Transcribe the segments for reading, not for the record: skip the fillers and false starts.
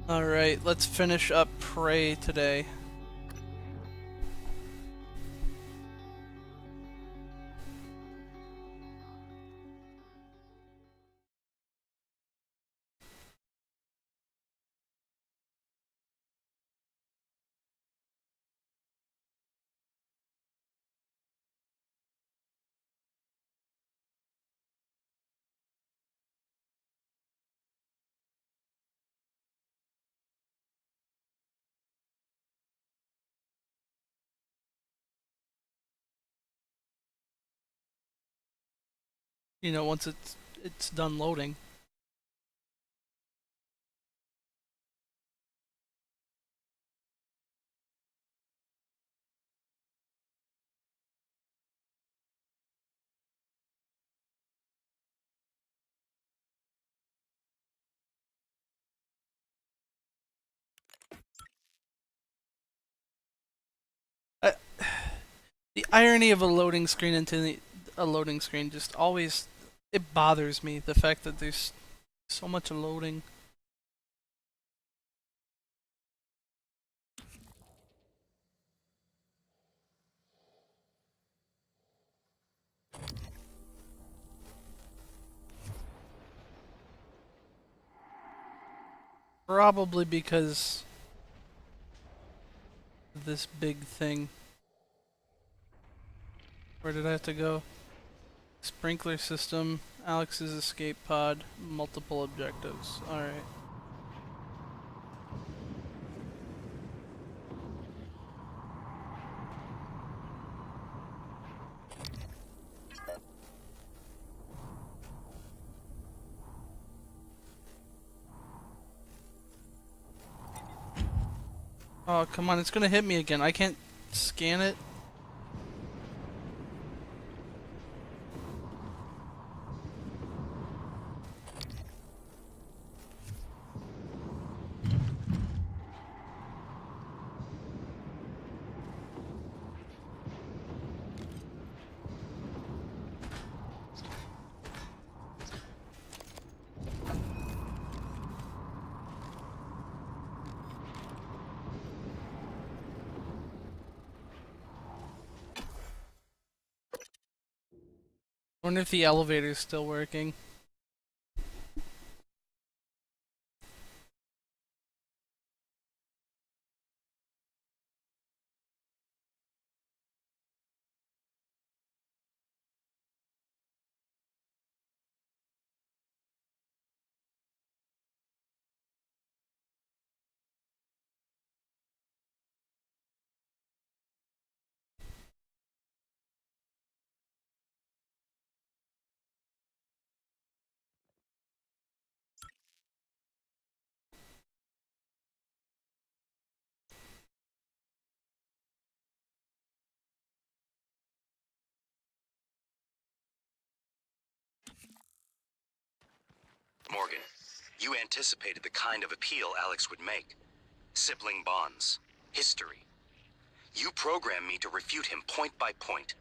Alright, let's finish up Prey today. You know, once it's done loading. I, the irony of a loading screen a loading screen just always it bothers me. The fact that there's so much loading. Probably because of this big thing. Where did I have to go? Sprinkler system, Alex's escape pod, multiple objectives. Alright. Oh, come on, it's gonna hit me again. I can't scan it. I wonder if the elevator's still working. Morgan, you anticipated the kind of appeal Alex would make. Sibling bonds. History. You programmed me to refute him point by point.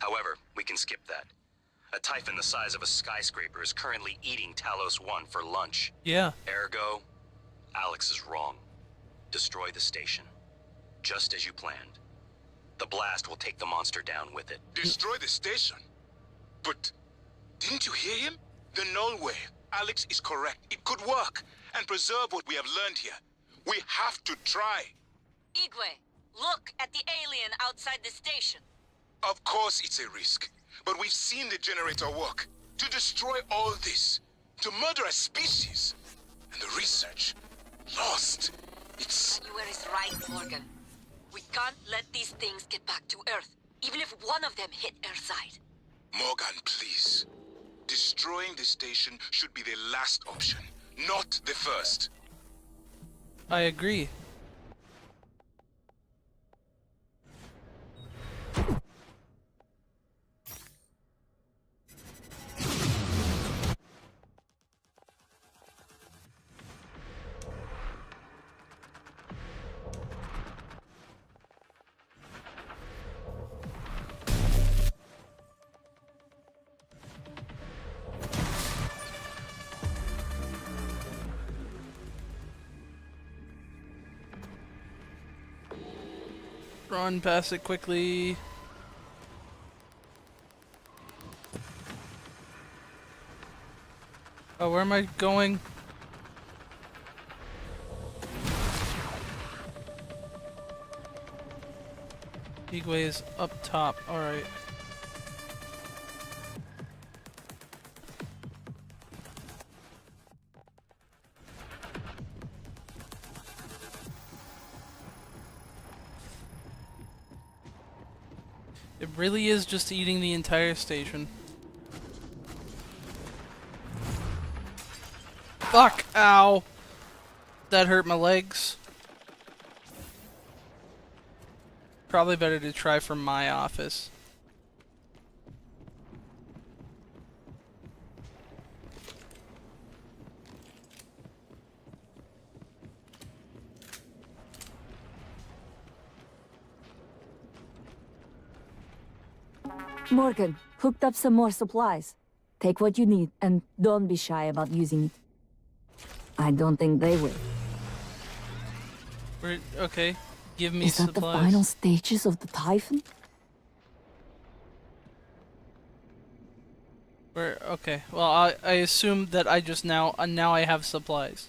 However, we can skip that. A Typhon the size of a skyscraper is currently eating Talos 1 for lunch. Yeah. Ergo, Alex is wrong. Destroy the station. Just as you planned. The blast will take the monster down with it. Destroy the station? But didn't you hear him? The null wave. Alex is correct. It could work and preserve what we have learned here. We have to try. Igwe, look at the alien outside the station. Of course it's a risk, but we've seen the generator work. To destroy all this, to murder a species, and the research lost. It's... Manuel is right, Morgan. We can't let these things get back to Earth, even if one of them hit Earthside. Morgan, please. Destroying the station should be the last option, not the first. I agree. Run past it quickly. Oh, where am I going? Igwe is up top. Alright. It really is just eating the entire station. Fuck! Ow! That hurt my legs. Probably better to try from my office. Morgan, hooked up some more supplies. Take what you need, and don't be shy about using it. I don't think they will. Okay, give me Is that supplies. the final stages of the Typhon? Okay, well, I assume that I just now I have supplies.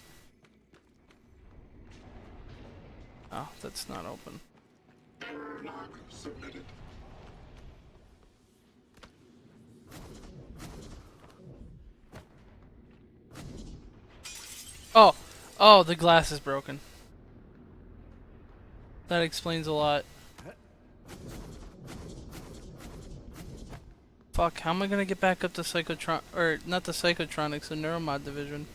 Oh, that's not open. Log submitted. Oh, the glass is broken. That explains a lot. Fuck, how am I gonna get back up to Psychotron, or not the Psychotronics, the Neuromod division?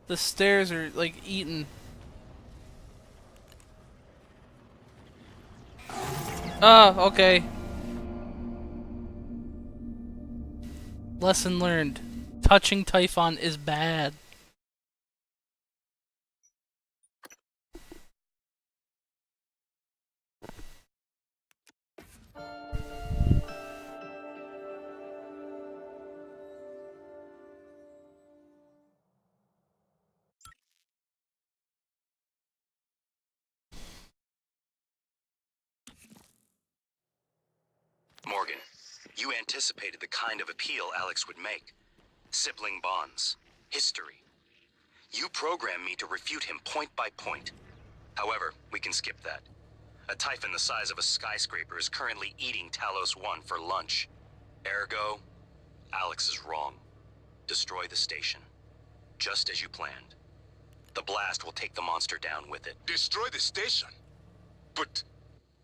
The stairs are, like, eaten. Oh, okay. Lesson learned. Touching Typhon is bad. Morgan, you anticipated the kind of appeal Alex would make. Sibling bonds. History. You programmed me to refute him point by point. However, we can skip that. A Typhon the size of a skyscraper is currently eating Talos 1 for lunch. Ergo, Alex is wrong. Destroy the station. Just as you planned. The blast will take the monster down with it. Destroy the station? But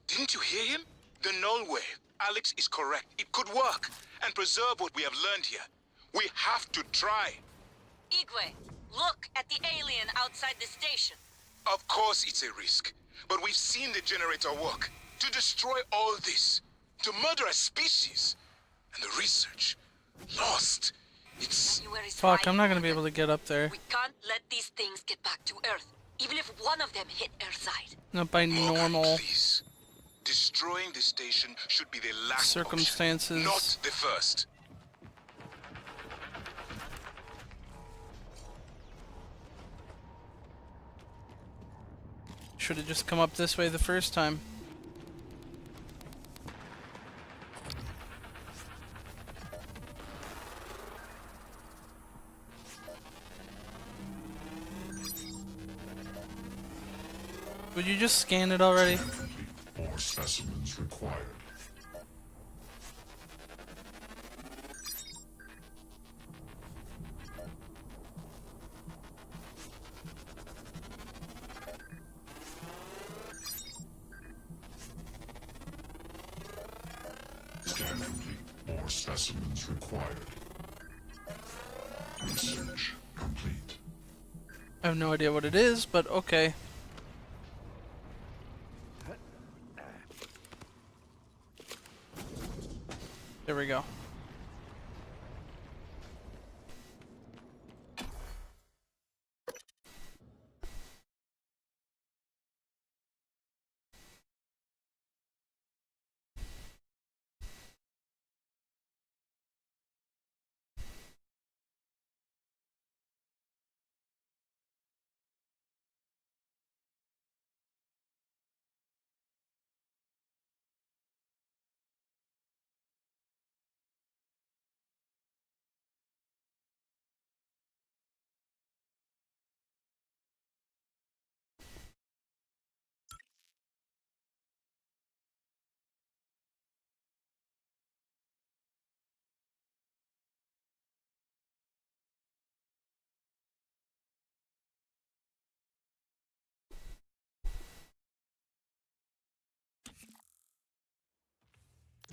didn't you hear him? The null wave. Alex is correct. It could work and preserve what we have learned here. We have to try. Igwe, look at the alien outside the station. Of course it's a risk, but we've seen the generator work. To destroy all this, to murder a species, and the research lost. It's... January's Fuck, I'm fine, not gonna be Morgan. able to get up there. We can't let these things get back to Earth, even if one of them hit Earthside. Not by Morgan, normal please. Destroying the station should be the last circumstances. option, not the first. Should have just come up this way the first time. Would you just scan it already? More specimens required. Scan complete. More specimens required. Research complete. I have no idea what it is, but okay. There we go.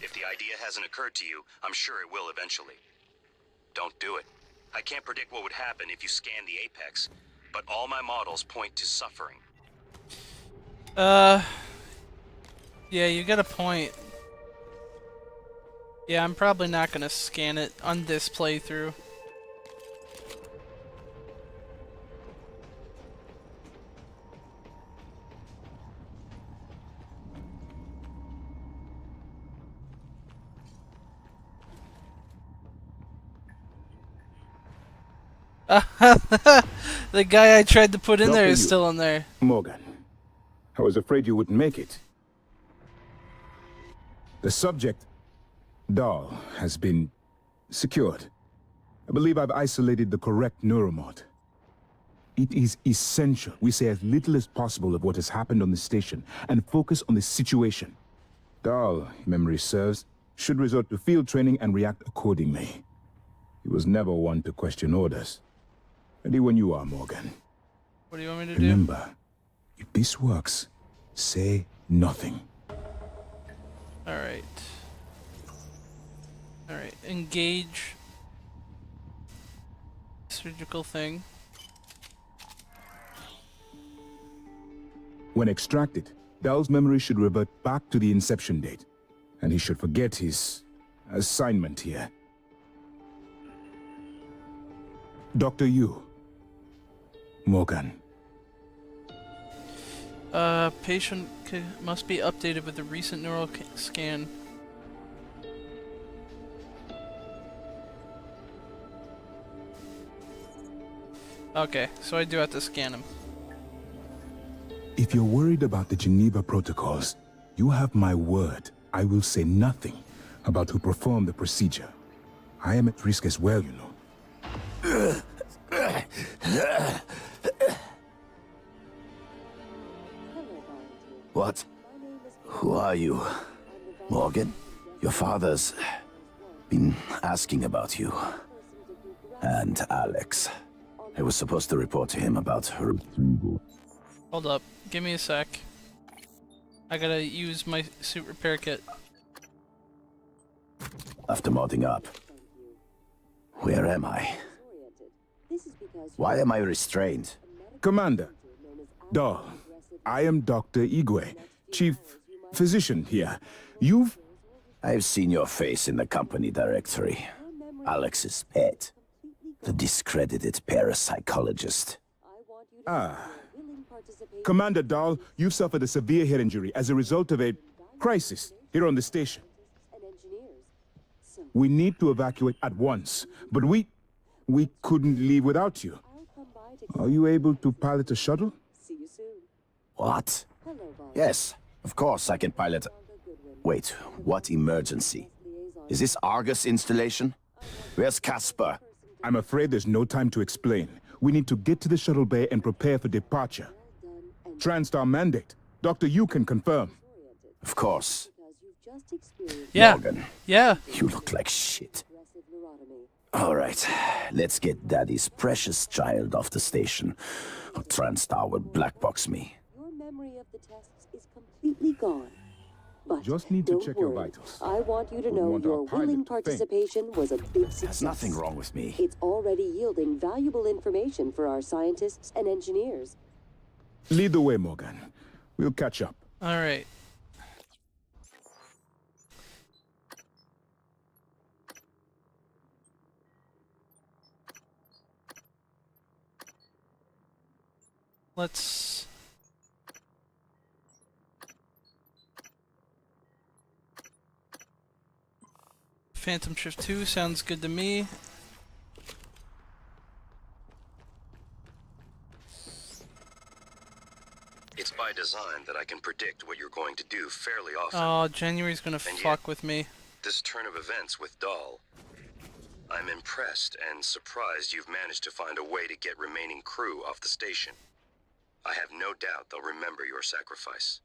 If the idea hasn't occurred to you, I'm sure it will eventually. Don't do it. I can't predict what would happen if you scan the Apex, but all my models point to suffering. Yeah, you got a point. Yeah, I'm probably not gonna scan it on this playthrough. The guy I tried to put in there is still in there. Morgan, I was afraid you wouldn't make it. The subject, Dahl, has been secured. I believe I've isolated the correct neuromod. It is essential we say as little as possible of what has happened on the station and focus on the situation. Dahl, if memory serves, should resort to field training and react accordingly. He was never one to question orders. Ready when you are, Morgan. What do you want me to Remember, if this works, say nothing. do? Alright. Alright, engage. Surgical thing. When extracted, Dahl's memory should revert back to the inception date, and he should forget his assignment here. Dr. Yu. Morgan. Patient must be updated with the recent neural scan. Okay, so I do have to scan him. If you're worried about the Geneva protocols, you have my word. I will say nothing about who performed the procedure. I am at risk as well, you know. What? Who are you? Morgan? Your father's been asking about you. And Alex. I was supposed to report to him about her retrieval. Hold up, give me a sec. I gotta use my suit repair kit. After modding up. Where am I? Why am I restrained? Commander. Dahl. I am Dr. Igwe, Chief Physician here. I've seen your face in the company directory. Alex's pet. The discredited parapsychologist. Commander Dahl, you've suffered a severe head injury as a result of a crisis here on the station. We need to evacuate at once, but we couldn't leave without you. Are you able to pilot a shuttle? What? Yes, of course I can pilot. Wait, what emergency? Is this Argus installation? Where's Casper? I'm afraid there's no time to explain. We need to get to the shuttle bay and prepare for departure. Transtar mandate. Dr. Yu can confirm. Of course. Yeah. Morgan, Yeah. you look like shit. Alright, let's get Daddy's precious child off the station, or TranStar will blackbox me. Your memory of the tests is completely gone. But Just need to don't check worry. your vitals. I want you to Wouldn't know want our your pilot willing to faint. participation was a big success. There's nothing wrong with me. It's already yielding valuable information for our scientists and engineers. Lead the way, Morgan. We'll catch up. Alright. Let's... Phantom Shift 2 sounds good to me. It's by design that I can predict what you're going to do fairly often. Oh, January's gonna And fuck yet- with me. This turn of events with Dahl, I'm impressed and surprised you've managed to find a way to get remaining crew off the station. I have no doubt they'll remember your sacrifice.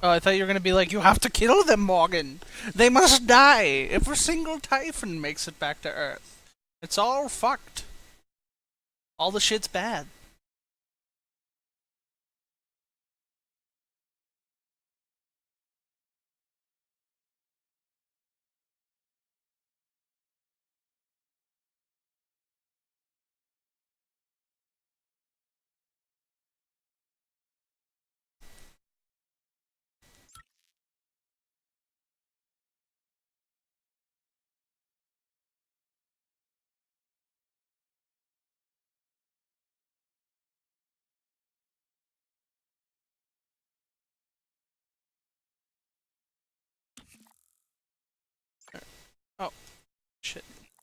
Oh, I thought you were gonna be like, you have to kill them, Morgan! They must die if a single Typhon makes it back to Earth. It's all fucked. All the shit's bad.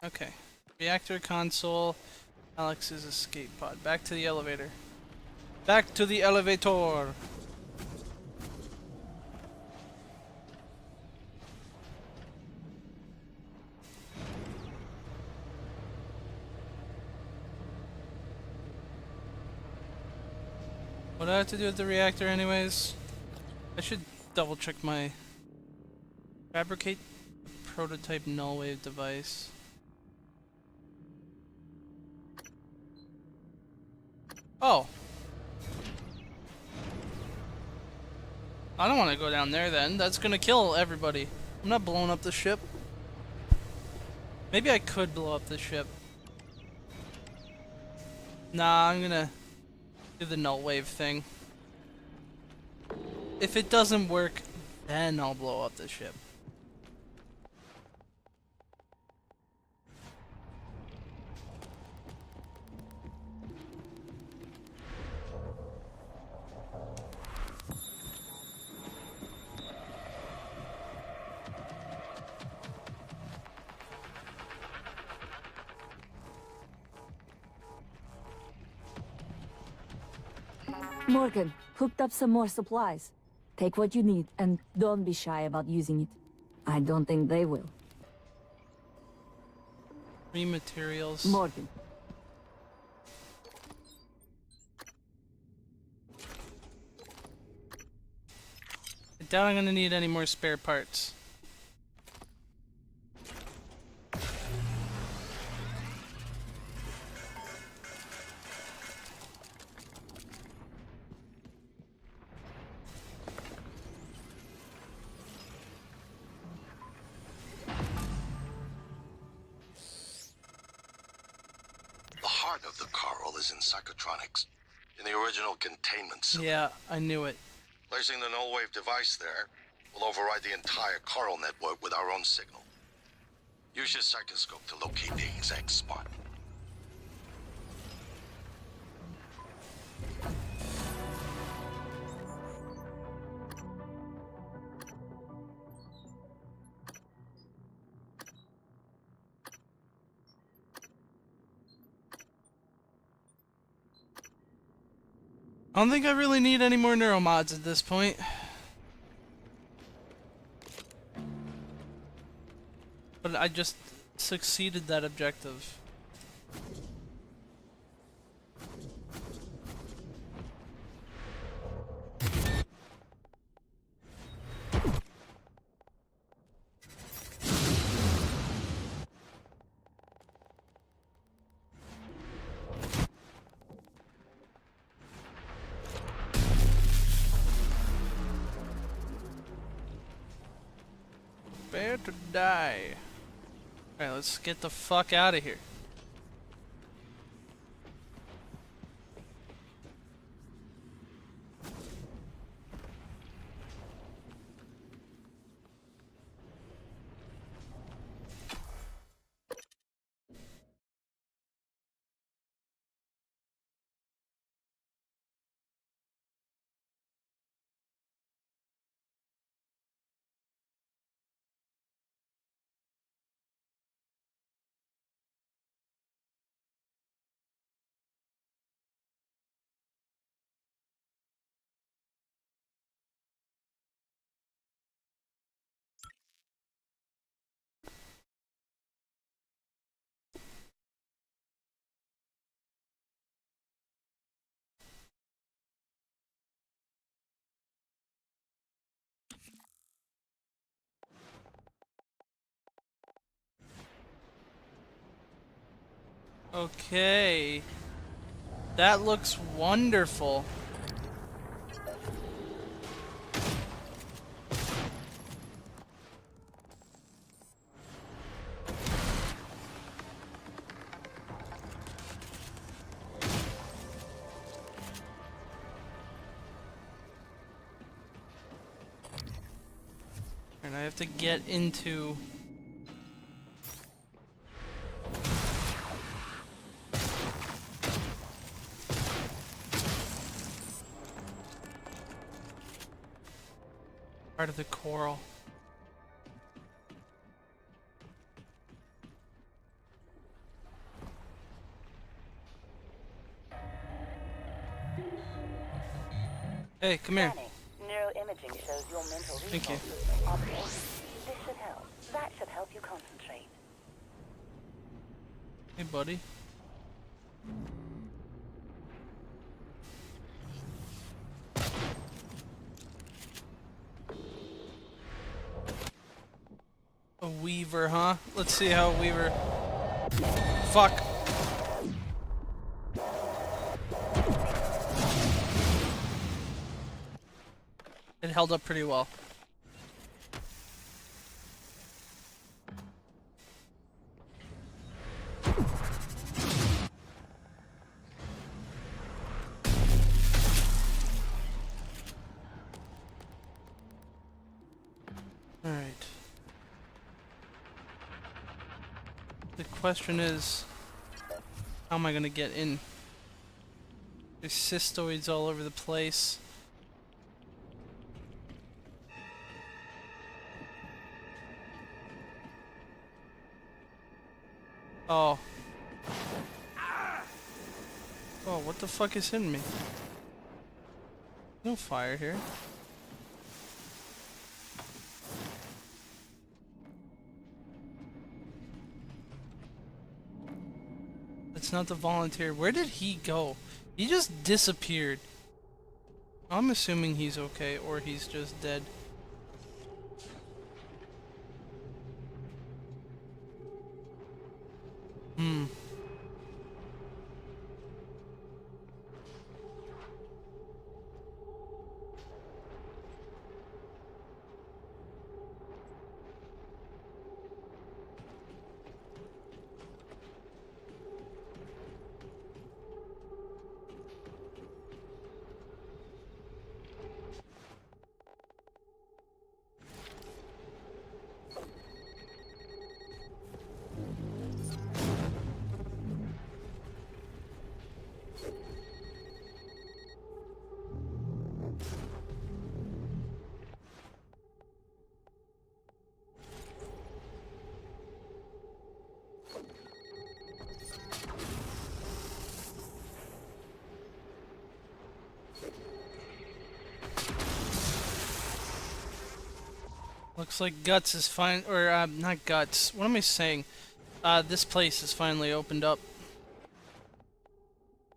Okay. Reactor console. Alex's escape pod. Back to the elevator. Back to the elevator! What do I have to do with the reactor anyways? I should double check my... Fabricate a prototype null wave device. Oh! I don't want to go down there then. That's gonna kill everybody. I'm not blowing up the ship. Maybe I could blow up the ship. Nah, I'm gonna do the null wave thing. If it doesn't work, then I'll blow up the ship. Morgan, hooked up some more supplies. Take what you need, and don't be shy about using it. I don't think they will. Free materials. Morgan. I doubt I'm gonna need any more spare parts. The heart of the coral is in psychotronics, in the original containment cylinder. Yeah, I knew it. Placing the null wave device there will override the entire coral network with our own signal. Use your psychoscope to locate the exact spot. I don't think I really need any more neuromods at this point. But I just succeeded that objective. Prepare to die. Alright, let's get the fuck out of here. Okay. That looks wonderful. And I have to get into... part of the coral. Hey, come here. Neuroimaging shows your mental Thank you. resources are operating. This should help. That should help you concentrate. Hey, buddy. A weaver, huh? Let's see how a weaver... Fuck. It held up pretty well. Alright. The question is, how am I gonna get in? There's cystoids all over the place. Oh. Oh, what the fuck is hitting me? No fire here. That's not the volunteer. Where did he go? He just disappeared. I'm assuming he's okay, or he's just dead. Looks like Guts is fine, or not Guts. What am I saying? This place is finally opened up.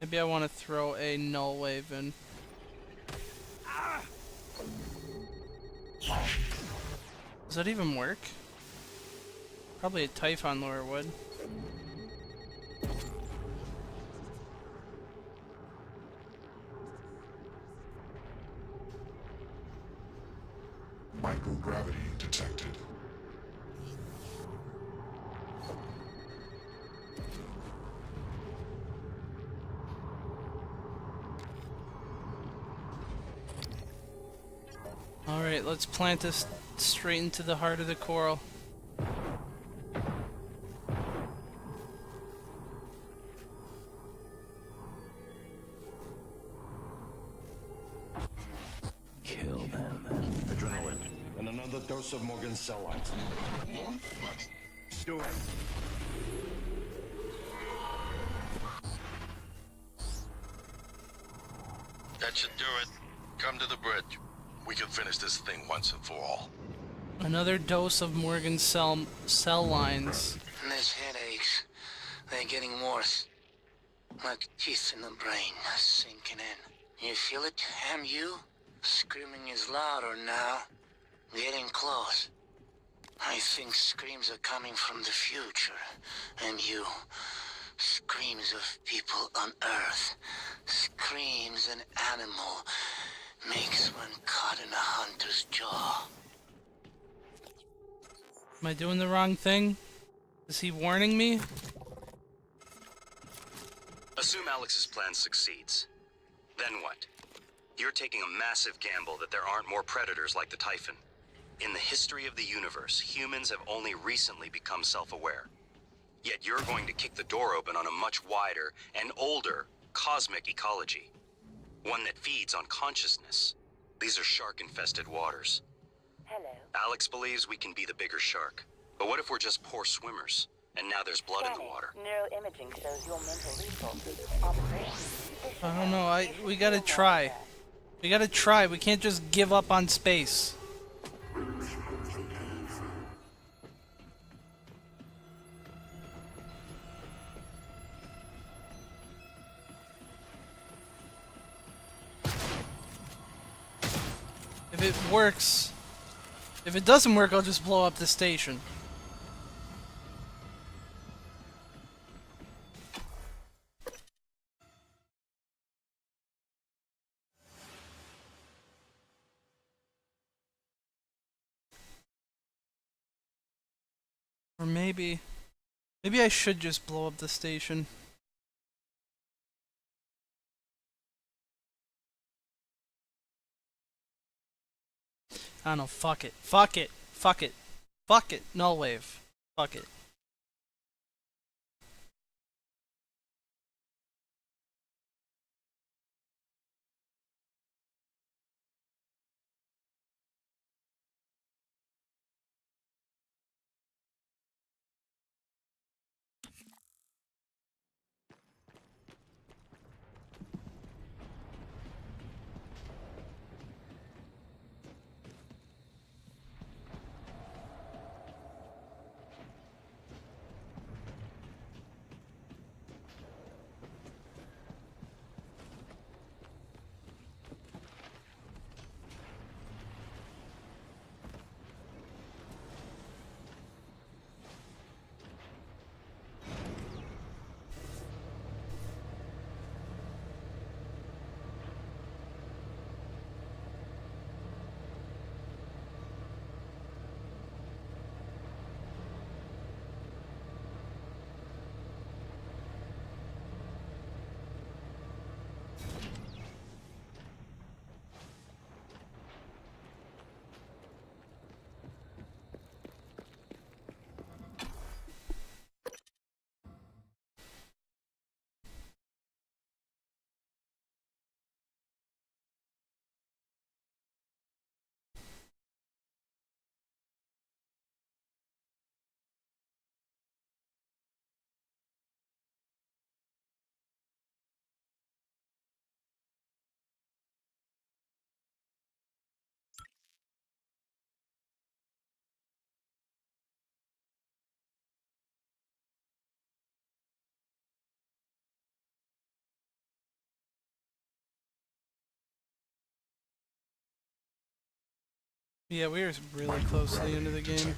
Maybe I want to throw a null wave in. Does that even work? Probably a Typhon lure would. Microgravity detected. Alright, let's plant this straight into the heart of the coral. Kill them. Adrenaline. And another dose of Morgan's cell lines. Do it. That should do it. Come to the bridge. We can finish this thing once and for all. Another dose of Morgan's cell lines. And these headaches, they're getting worse. Like teeth in the brain, sinking in. You feel it, MU? Screaming is louder now. Getting close. I think screams are coming from the future. MU. Screams of people on Earth. Screams an animal makes when caught in a hunter's jaw. Am I doing the wrong thing? Is he warning me? Assume Alex's plan succeeds. Then what? You're taking a massive gamble that there aren't more predators like the Typhon. In the history of the universe, humans have only recently become self-aware. Yet you're going to kick the door open on a much wider and older cosmic ecology. One that feeds on consciousness. These are shark-infested waters. Hello. Alex believes we can be the bigger shark. But what if we're just poor swimmers, and now there's blood in the water? Neuroimaging shows your mental resources operating. I don't know, we gotta try. We gotta try. We can't just give up on space. If it works... If it doesn't work, I'll just blow up the station. Or maybe I should just blow up the station. I don't know, fuck it. Fuck it. Fuck it. Fuck it. Null wave. Fuck it. Yeah, we were really close to the end of the game.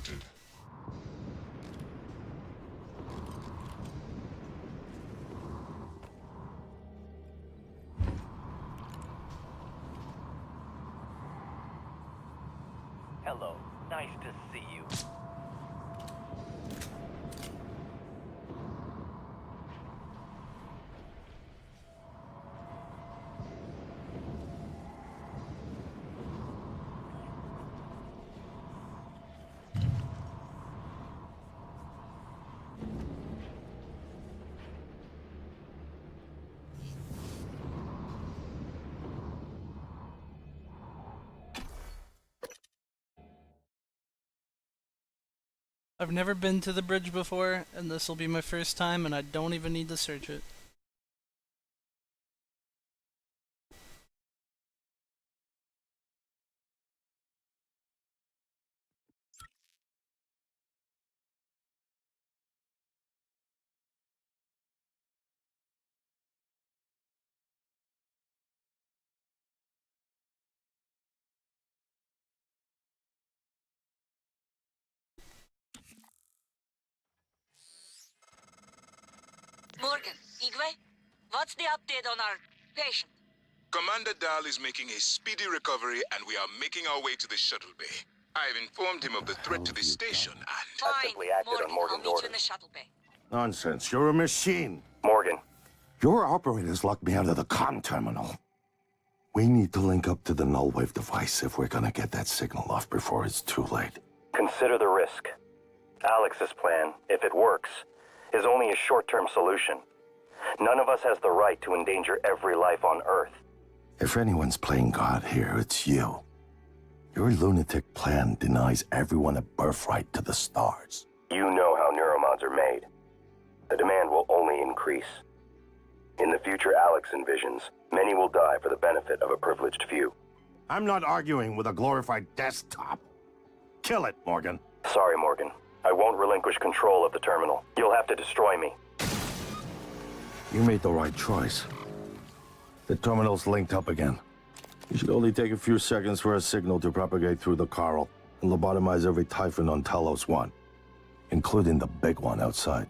Hello. Nice to see you. I've never been to the bridge before, and this will be my first time, and I don't even need to search it. Morgan, Igwe, what's the update on our patient? Commander Dahl is making a speedy recovery, and we are making our way to the shuttle bay. I've informed him of the threat to the station, and... Fine, Simply acted Morgan, on I'll Morgan's meet you in orders. the shuttle bay. Nonsense. You're a machine. Morgan. Your operators locked me out of the comm terminal. We need to link up to the null wave device if we're gonna get that signal off before it's too late. Consider the risk. Alex's plan, if it works, is only a short-term solution. None of us has the right to endanger every life on Earth. If anyone's playing God here, it's you. Your lunatic plan denies everyone a birthright to the stars. You know how neuromods are made. The demand will only increase. In the future Alex envisions, Many will die for the benefit of a privileged few. I'm not arguing with a glorified desktop. Kill it, Morgan. Sorry, Morgan. I won't relinquish control of the terminal. You'll have to destroy me. You made the right choice. The terminal's linked up again. It should only take a few seconds for a signal to propagate through the Coral and lobotomize every Typhon on Talos 1, including the big one outside.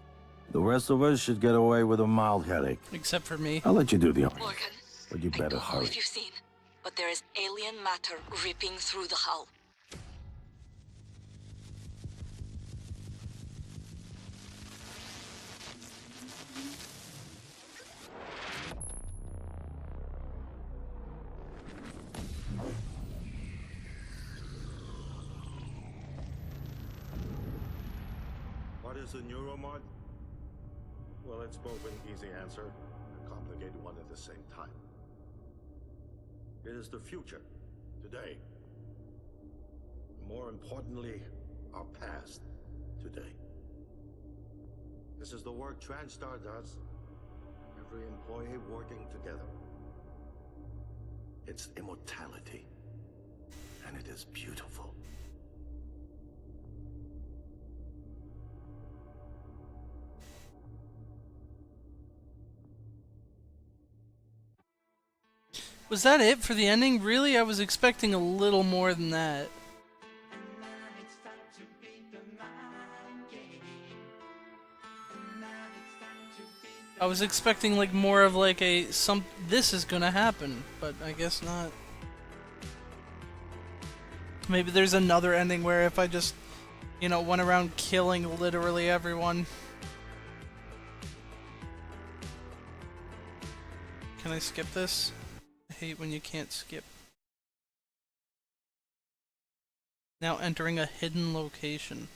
The rest of us should get away with a mild headache. Except for me. I'll let you do the honors. Morgan, But you I better don't know hurry. if you've seen, but there is alien matter ripping through the hull. What is a neuromod? Well, it's both an easy answer and a complicated one at the same time. It is the future, today. More importantly, our past, today. This is the work TranStar does. Every employee working together. It's immortality. And it is beautiful. Was that it for the ending? Really? I was expecting a little more than that. I was expecting like more of like a this is gonna happen, but I guess not. Maybe there's another ending where if I just, you know, went around killing literally everyone. Can I skip this? I hate when you can't skip. Now entering a hidden location.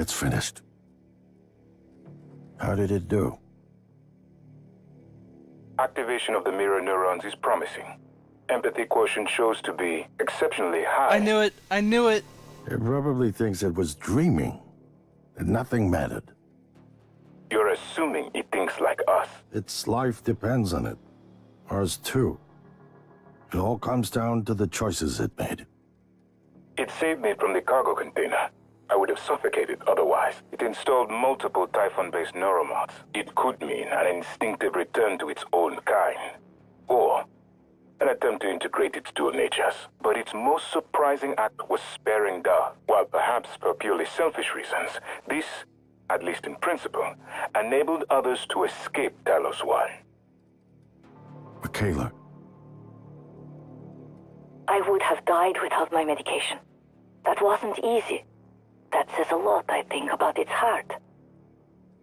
It's finished. How did it do? Activation of the mirror neurons is promising. Empathy quotient shows to be exceptionally high. I knew it! I knew it! It probably thinks it was dreaming, that nothing mattered. You're assuming it thinks like us. Its life depends on it. Ours too. It all comes down to the choices it made. It saved me from the cargo container. I would have suffocated otherwise. It installed multiple Typhon-based neuromods. It could mean an instinctive return to its own kind. Or an attempt to integrate its dual natures. But its most surprising act was sparing Da. While perhaps for purely selfish reasons, this, at least in principle, enabled others to escape Talos 1. Michaela. I would have died without my medication. That wasn't easy. That says a lot, I think, about its heart.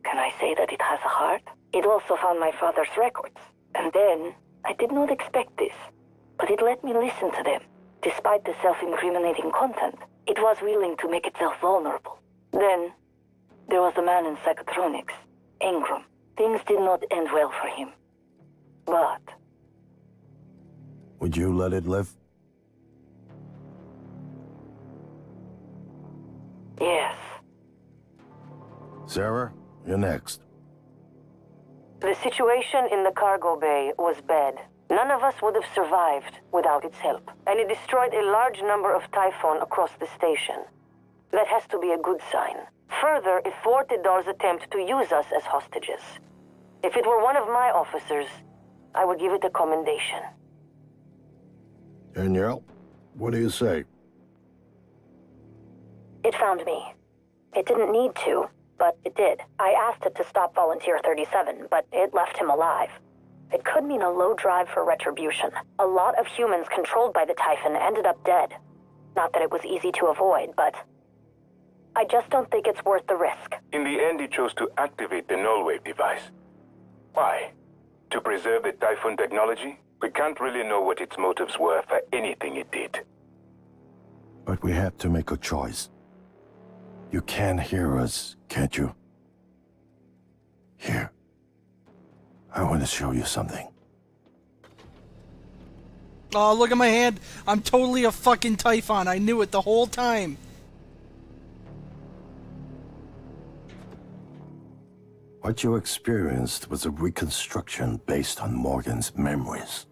Can I say that it has a heart? It also found my father's records. And then, I did not expect this, but it let me listen to them. Despite the self-incriminating content, it was willing to make itself vulnerable. Then, there was the man in psychotronics, Ingram. Things did not end well for him. But... Would you let it live? yes. Sarah, you're next. The situation in the cargo bay was bad. None of us would have survived without its help, and it destroyed a large number of Typhon across the station. That has to be a good sign. Further, it thwarted Dar's attempt to use us as hostages. If it were one of my officers, I would give it a commendation. Danielle, what do you say? It found me. It didn't need to, but it did. I asked it to stop Volunteer 37, but it left him alive. It could mean a low drive for retribution. A lot of humans controlled by the Typhon ended up dead. Not that it was easy to avoid, but... I just don't think it's worth the risk. In the end, he chose to activate the null-wave device. Why? To preserve the Typhon technology? We can't really know what its motives were for anything it did. But we had to make a choice. You can hear us, can't you? Here. I want to show you something. Oh, look at my hand. I'm totally a fucking Typhon. I knew it the whole time. What you experienced was a reconstruction based on Morgan's memories.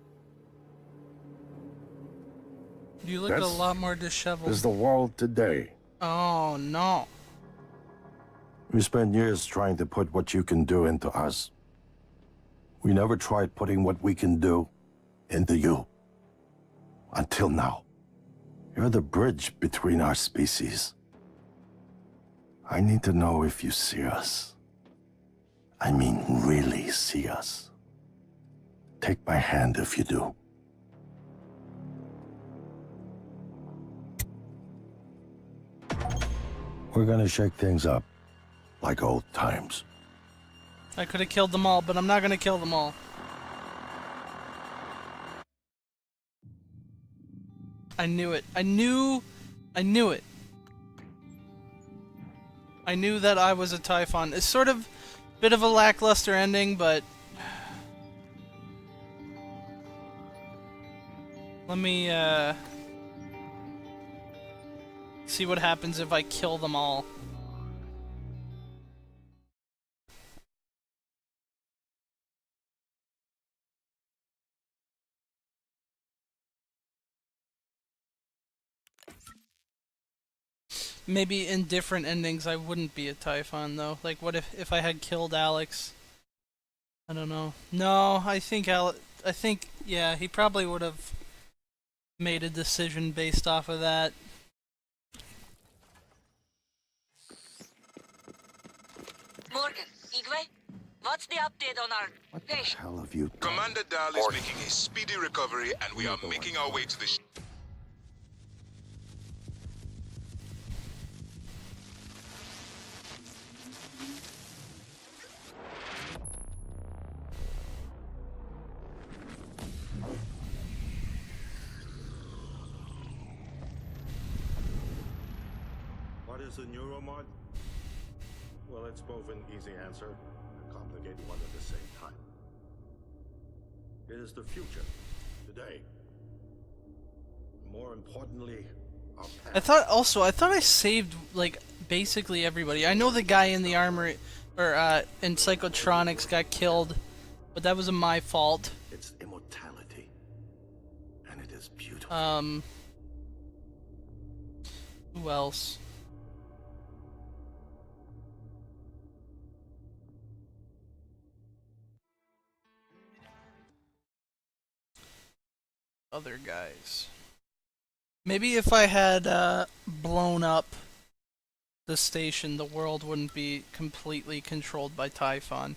You look a lot more disheveled. Is the world today. Oh, no. We spent years trying to put what you can do into us. We never tried putting what we can do into you. Until now. You're the bridge between our species. I need to know if you see us. I mean, really see us. Take my hand if you do. We're gonna shake things up, like old times. I could have killed them all, but I'm not gonna kill them all. I knew it. I knew it. I knew that I was a Typhon. It's sort of a bit of a lackluster ending, but let me see what happens if I kill them all. Maybe in different endings I wouldn't be a Typhon though. Like what if I had killed Alex? I don't know. No, I think yeah, he probably would have made a decision based off of that. Morgan, Igwe, what's the update on our patient? How have you done? Commander Dahl is making a speedy recovery and we are making our way to the What is a neuromod? Well, it's both an easy answer and a complicated one at the same time. It is the future, today. More importantly, our past. I thought I saved like basically everybody. I know the guy in the armory or in Psychotronics got killed, but that wasn't my fault. It's immortality, and it is beautiful. Who else? Other guys. Maybe if I had blown up the station, the world wouldn't be completely controlled by Typhon.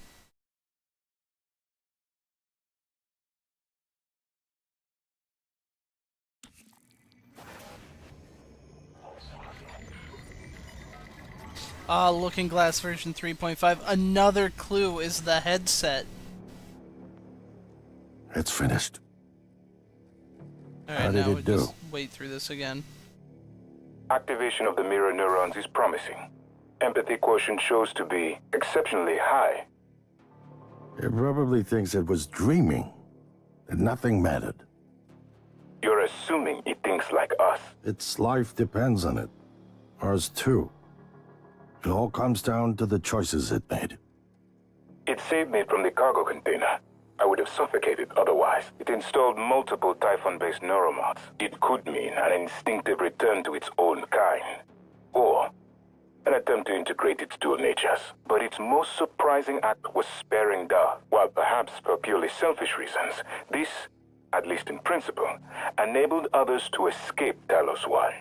Looking Glass version 3.5. Another clue is the headset. It's finished. Alright, How did now it we do? just wait through this again. Activation of the mirror neurons is promising. Empathy quotient shows to be exceptionally high. It probably thinks it was dreaming, and nothing mattered. You're assuming it thinks like us. Its life depends on it. Ours too. It all comes down to the choices it made. It saved me from the cargo container. I would have suffocated otherwise. It installed multiple Typhon-based neuromods. It could mean an instinctive return to its own kind. Or an attempt to integrate its dual natures. But its most surprising act was sparing Dahl. While perhaps for purely selfish reasons, this, at least in principle, enabled others to escape Talos 1.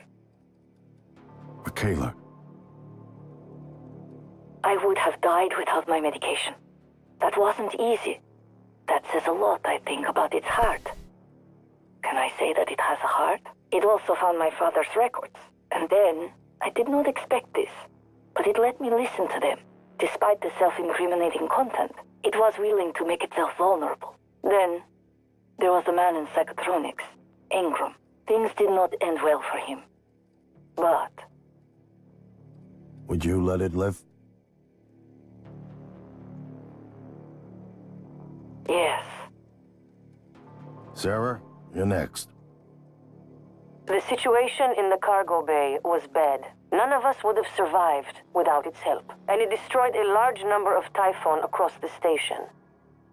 Michaela. I would have died without my medication. That wasn't easy. That says a lot, I think, about its heart. Can I say that it has a heart? It also found my father's records. And then, I did not expect this, but it let me listen to them. Despite the self-incriminating content, it was willing to make itself vulnerable. Then, there was the man in Psychotronics, Ingram. Things did not end well for him. But Would you let it live? Yes. Sarah, you're next. The situation in the cargo bay was bad. None of us would have survived without its help, and it destroyed a large number of Typhon across the station.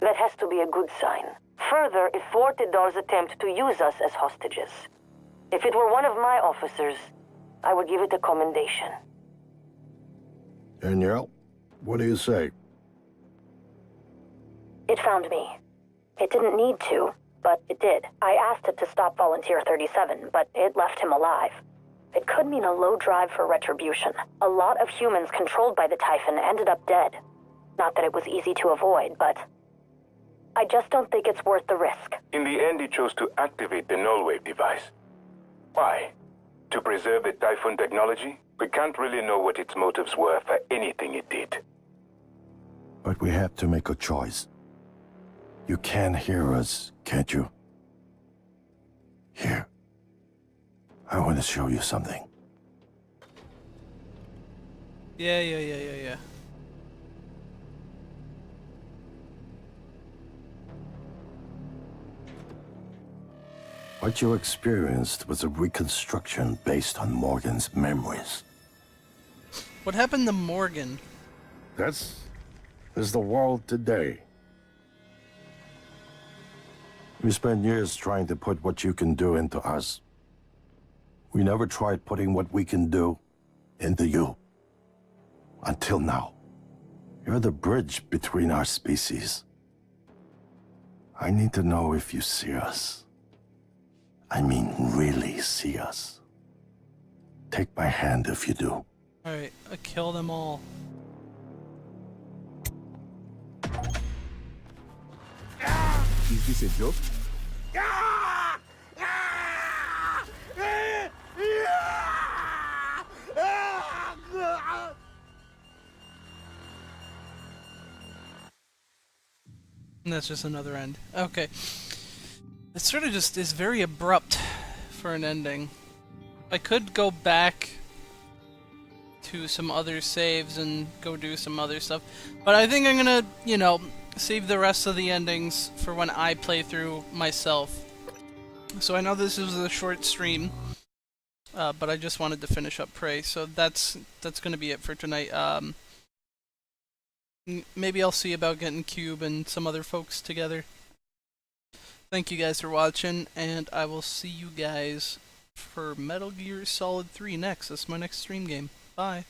That has to be a good sign. Further, it thwarted Dahl's attempt to use us as hostages. If it were one of my officers, I would give it a commendation. Danielle, what do you say? It found me. It didn't need to, but it did. I asked it to stop Volunteer 37, but it left him alive. It could mean a low drive for retribution. A lot of humans controlled by the Typhon ended up dead. Not that it was easy to avoid, but I just don't think it's worth the risk. In the end, he chose to activate the null wave device. Why? To preserve the Typhon technology? We can't really know what its motives were for anything it did. But we have to make a choice. You can hear us, can't you? Here. I want to show you something. Yeah. What you experienced was a reconstruction based on Morgan's memories. What happened to Morgan? This is the world today. We spent years trying to put what you can do into us. We never tried putting what we can do into you. Until now. You're the bridge between our species. I need to know if you see us. I mean, really see us. Take my hand if you do. Alright, I kill them all. Is this a joke? And that's just another end. Okay. It sort of just is very abrupt for an ending. I could go back to some other saves and go do some other stuff, but I think I'm gonna, you know, save the rest of the endings for when I play through myself. So I know this is a short stream, but I just wanted to finish up Prey, so that's gonna be it for tonight. Maybe I'll see about getting Cube and some other folks together. Thank you guys for watching, and I will see you guys for Metal Gear Solid 3 next. That's my next stream game. Bye.